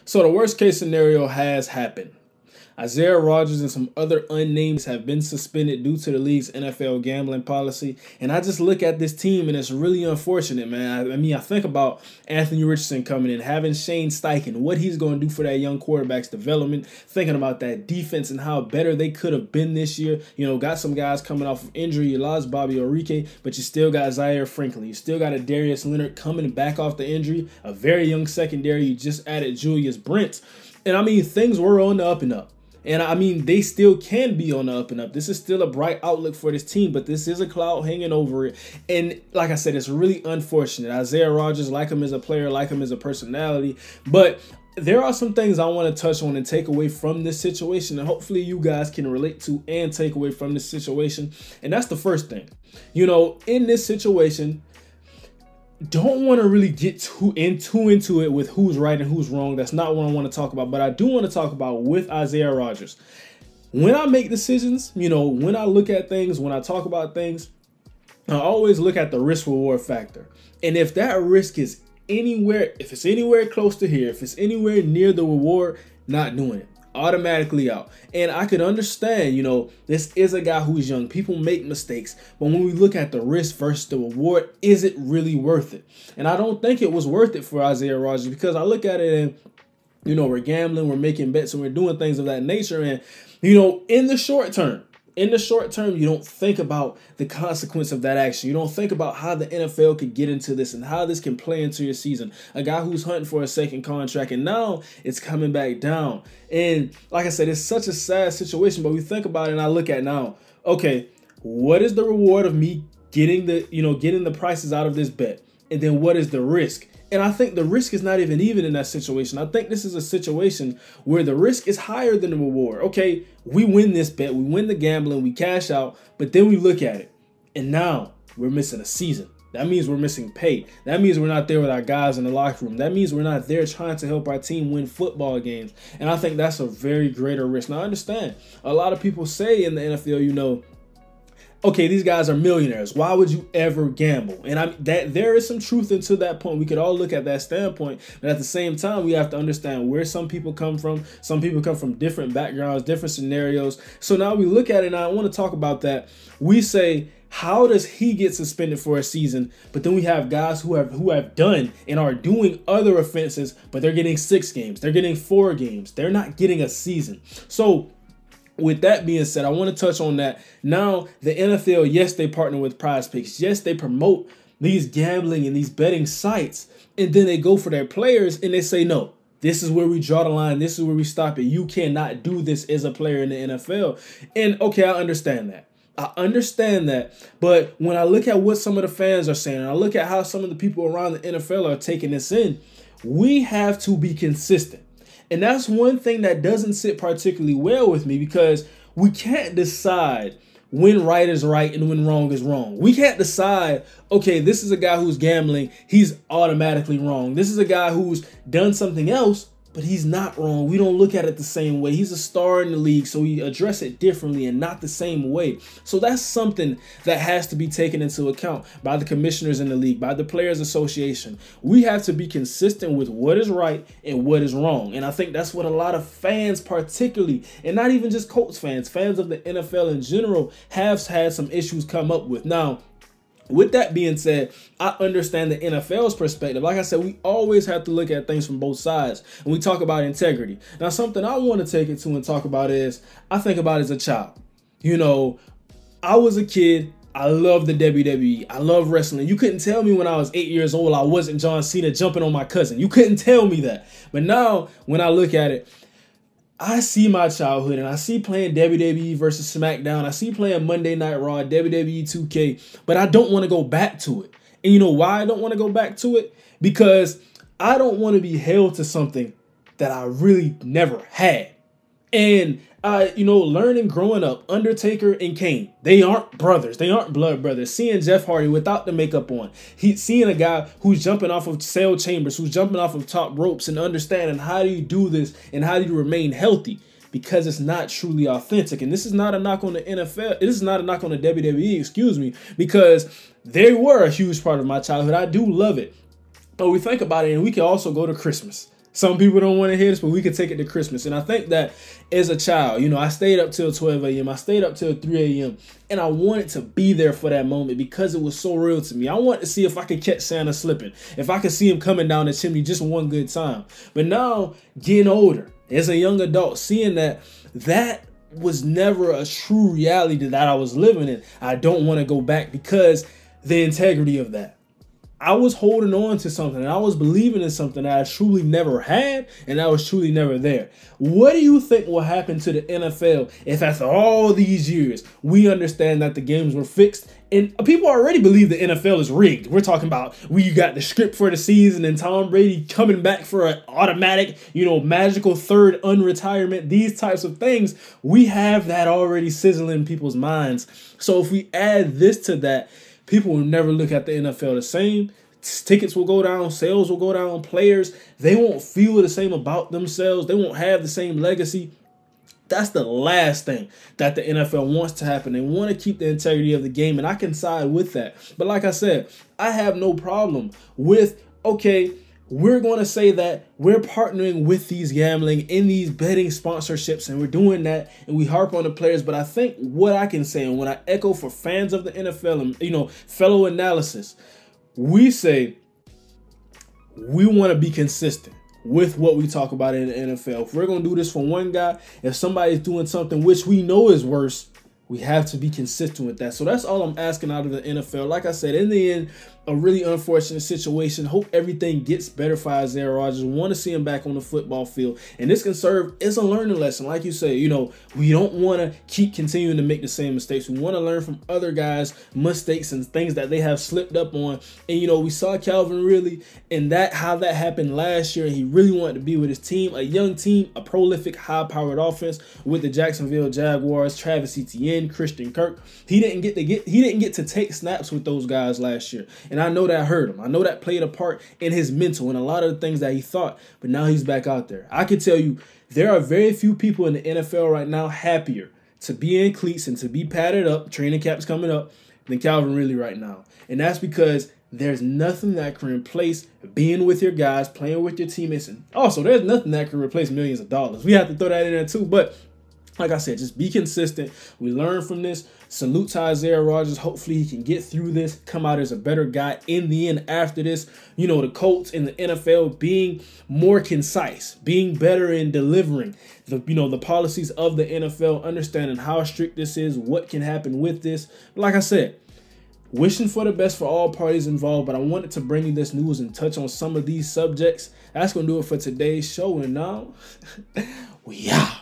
So the worst case scenario has happened. Isaiah Rodgers and some other unnamed have been suspended due to the league's NFL gambling policy. And I just look at this team and it's really unfortunate, man. I mean, I think about Anthony Richardson coming in, having Shane Steichen, what he's going to do for that young quarterback's development, thinking about that defense and how better they could have been this year. You know, got some guys coming off of injury. You lost Bobby Orike, but you still got Zaire Franklin. You still got a Darius Leonard coming back off the injury, a very young secondary. You just added Julius Brent. And I mean, things were on the up and up. And I mean, they still can be on the up and up. This is still a bright outlook for this team, but this is a cloud hanging over it. And like I said, it's really unfortunate. Isaiah Rodgers, like him as a player, like him as a personality. But there are some things I want to touch on and take away from this situation, and hopefully you guys can relate to and take away from this situation. And that's the first thing. You know, in this situation, don't want to really get too into it with who's right and who's wrong. That's not what I want to talk about. But I do want to talk about with Isaiah Rodgers. When I make decisions, you know, when I look at things, when I talk about things, I always look at the risk reward factor. And if that risk is anywhere, if it's anywhere close to here, if it's anywhere near the reward, not doing it. Automatically out. And I could understand, you know, this is a guy who's young. People make mistakes. But when we look at the risk versus the reward, is it really worth it? And I don't think it was worth it for Isaiah Rodgers, because I look at it and, you know, we're gambling, we're making bets, and we're doing things of that nature. And, you know, in the short term, you don't think about the consequence of that action. You don't think about how the NFL could get into this and how this can play into your season. A guy who's hunting for a second contract, and now it's coming back down. And like I said, it's such a sad situation, but we think about it and I look at now, okay, what is the reward of me getting the prices out of this bet? And then what is the risk? And I think the risk is not even in that situation. I think this is a situation where the risk is higher than the reward. Okay, we win this bet, we win the gambling, we cash out, but then we look at it, and now we're missing a season. That means we're missing pay. That means we're not there with our guys in the locker room. That means we're not there trying to help our team win football games. And I think that's a very greater risk. Now, I understand a lot of people say in the NFL, you know, okay, these guys are millionaires. Why would you ever gamble? And that there is some truth into that point. We could all look at that standpoint, but at the same time, we have to understand where some people come from. Some people come from different backgrounds, different scenarios. So now we look at it, and I want to talk about that. We say, how does he get suspended for a season? But then we have guys who have done and are doing other offenses, but they're getting 6 games. They're getting 4 games. They're not getting a season. So with that being said, I want to touch on that. Now, the NFL, yes, they partner with Prize Picks. Yes, they promote these gambling and these betting sites. And then they go for their players and they say, no, this is where we draw the line. This is where we stop it. You cannot do this as a player in the NFL. And okay, I understand that. But when I look at what some of the fans are saying, and I look at how some of the people around the NFL are taking this in, we have to be consistent. And that's one thing that doesn't sit particularly well with me, because we can't decide when right is right and when wrong is wrong. We can't decide, okay, this is a guy who's gambling, he's automatically wrong. This is a guy who's done something else, but he's not wrong. We don't look at it the same way. He's a star in the league, so we address it differently and not the same way. So that's something that has to be taken into account by the commissioners in the league, by the Players Association. We have to be consistent with what is right and what is wrong. And I think that's what a lot of fans particularly, and not even just Colts fans, fans of the NFL in general, have had some issues come up with. Now, with that being said, I understand the NFL's perspective. Like I said, we always have to look at things from both sides. And we talk about integrity. Now, something I want to take it to and talk about is, I think about it as a child. You know, I was a kid. I love the WWE. I love wrestling. You couldn't tell me when I was 8 years old I wasn't John Cena jumping on my cousin. You couldn't tell me that. But now, when I look at it, I see my childhood and I see playing WWE versus SmackDown. I see playing Monday Night Raw, WWE 2K, but I don't want to go back to it. And you know why I don't want to go back to it? Because I don't want to be held to something that I really never had. And learning growing up, Undertaker and Kane, they aren't brothers. They aren't blood brothers. Seeing Jeff Hardy without the makeup on, seeing a guy who's jumping off of cell chambers, who's jumping off of top ropes, and understanding how do you do this and how do you remain healthy, because it's not truly authentic. And this is not a knock on the NFL. This is not a knock on the WWE, excuse me, because they were a huge part of my childhood. I do love it. But we think about it, and we can also go to Christmas. Some people don't want to hear this, but we could take it to Christmas. And I think that as a child, you know, I stayed up till 12 a.m. I stayed up till 3 a.m. And I wanted to be there for that moment because it was so real to me. I wanted to see if I could catch Santa slipping, if I could see him coming down the chimney just one good time. But now, getting older, as a young adult, seeing that was never a true reality that I was living in. I don't want to go back because the integrity of that. I was holding on to something and I was believing in something that I truly never had and that was truly never there. What do you think will happen to the NFL if after all these years we understand that the games were fixed and people already believe the NFL is rigged? We're talking about we got the script for the season and Tom Brady coming back for an automatic, you know, magical third unretirement. These types of things, we have that already sizzling in people's minds. So if we add this to that, people will never look at the NFL the same. Tickets will go down. Sales will go down. Players, they won't feel the same about themselves. They won't have the same legacy. That's the last thing that the NFL wants to happen. They want to keep the integrity of the game, and I can side with that. But like I said, I have no problem with, okay, we're going to say that we're partnering with these gambling in these betting sponsorships, and we're doing that, and we harp on the players. But I think what I can say, and when I echo for fans of the NFL and, you know, fellow analysis, we say we want to be consistent with what we talk about in the NFL. If we're going to do this for one guy, if somebody's doing something which we know is worse, we have to be consistent with that. So that's all I'm asking out of the NFL. Like I said, in the end, a really unfortunate situation. Hope everything gets better for Isaiah Rodgers. Want to see him back on the football field. And this can serve as a learning lesson. Like you say, you know, we don't want to keep continuing to make the same mistakes. We want to learn from other guys' mistakes and things that they have slipped up on. And, you know, we saw Calvin Ridley and how that happened last year. And he really wanted to be with his team, a young team, a prolific, high-powered offense with the Jacksonville Jaguars, Travis Etienne, Christian Kirk. He didn't get to take snaps with those guys last year. And I know that hurt him. I know that played a part in his mental and a lot of the things that he thought. But now he's back out there. I can tell you, there are very few people in the NFL right now happier to be in cleats and to be padded up, training camp's coming up, than Calvin Ridley right now. And that's because there's nothing that can replace being with your guys, playing with your teammates. And also, there's nothing that can replace millions of dollars. We have to throw that in there too. But like I said, just be consistent. We learn from this. Salute to Isaiah Rodgers. Hopefully he can get through this, come out as a better guy in the end after this. You know, the Colts and the NFL being more concise, being better in delivering the policies of the NFL, understanding how strict this is, what can happen with this. Like I said, wishing for the best for all parties involved, but I wanted to bring you this news and touch on some of these subjects. That's going to do it for today's show. And now, we out.